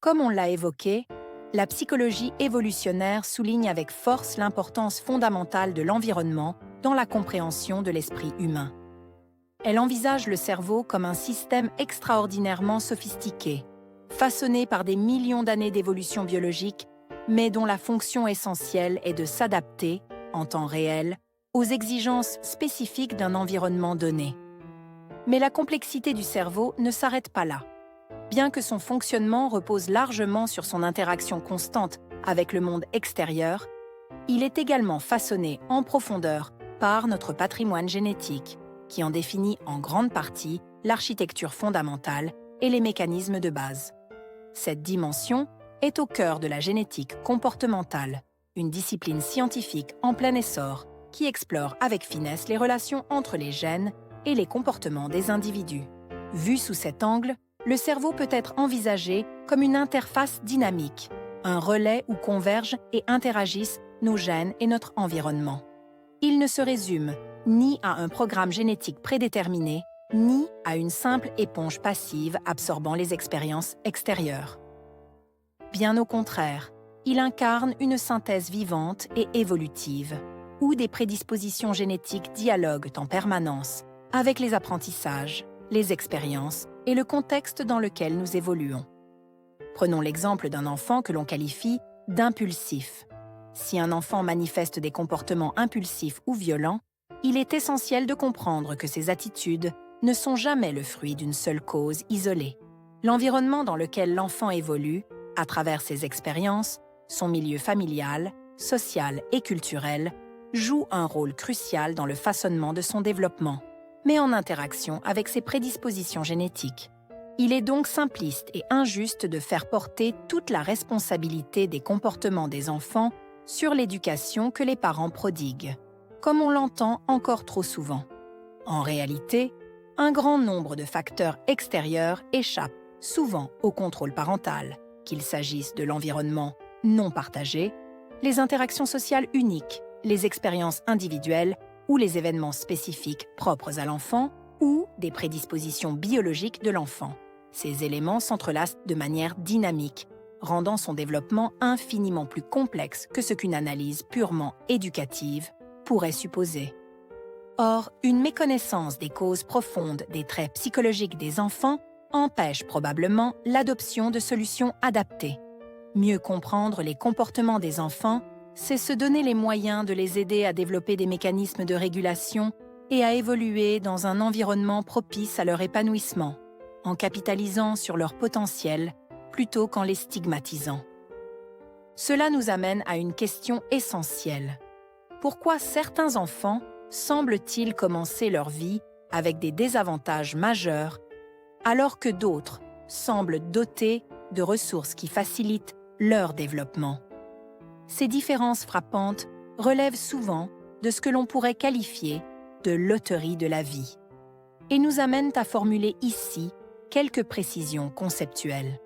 Comme on l'a évoqué, la psychologie évolutionnaire souligne avec force l'importance fondamentale de l'environnement dans la compréhension de l'esprit humain. Elle envisage le cerveau comme un système extraordinairement sophistiqué, façonné par des millions d'années d'évolution biologique, mais dont la fonction essentielle est de s'adapter, en temps réel, aux exigences spécifiques d'un environnement donné. Mais la complexité du cerveau ne s'arrête pas là. Bien que son fonctionnement repose largement sur son interaction constante avec le monde extérieur, il est également façonné en profondeur par notre patrimoine génétique, qui en définit en grande partie l'architecture fondamentale et les mécanismes de base. Cette dimension est au cœur de la génétique comportementale, une discipline scientifique en plein essor qui explore avec finesse les relations entre les gènes et les comportements des individus. Vu sous cet angle, le cerveau peut être envisagé comme une interface dynamique, un relais où convergent et interagissent nos gènes et notre environnement. Il ne se résume ni à un programme génétique prédéterminé, ni à une simple éponge passive absorbant les expériences extérieures. Bien au contraire, il incarne une synthèse vivante et évolutive, où des prédispositions génétiques dialoguent en permanence avec les apprentissages, les expériences et le contexte dans lequel nous évoluons. Prenons l'exemple d'un enfant que l'on qualifie d'impulsif. Si un enfant manifeste des comportements impulsifs ou violents, il est essentiel de comprendre que ces attitudes ne sont jamais le fruit d'une seule cause isolée. L'environnement dans lequel l'enfant évolue, à travers ses expériences, son milieu familial, social et culturel, joue un rôle crucial dans le façonnement de son développement, mais en interaction avec ses prédispositions génétiques. Il est donc simpliste et injuste de faire porter toute la responsabilité des comportements des enfants sur l'éducation que les parents prodiguent, comme on l'entend encore trop souvent. En réalité, un grand nombre de facteurs extérieurs échappent souvent au contrôle parental, qu'il s'agisse de l'environnement non partagé, les interactions sociales uniques, les expériences individuelles ou les événements spécifiques propres à l'enfant ou des prédispositions biologiques de l'enfant. Ces éléments s'entrelacent de manière dynamique, rendant son développement infiniment plus complexe que ce qu'une analyse purement éducative pourrait supposer. Or, une méconnaissance des causes profondes des traits psychologiques des enfants empêche probablement l'adoption de solutions adaptées. Mieux comprendre les comportements des enfants, c'est se donner les moyens de les aider à développer des mécanismes de régulation et à évoluer dans un environnement propice à leur épanouissement, en capitalisant sur leur potentiel plutôt qu'en les stigmatisant. Cela nous amène à une question essentielle. Pourquoi certains enfants semblent-ils commencer leur vie avec des désavantages majeurs, alors que d'autres semblent dotés de ressources qui facilitent leur développement? Ces différences frappantes relèvent souvent de ce que l'on pourrait qualifier de loterie de la vie et nous amènent à formuler ici quelques précisions conceptuelles.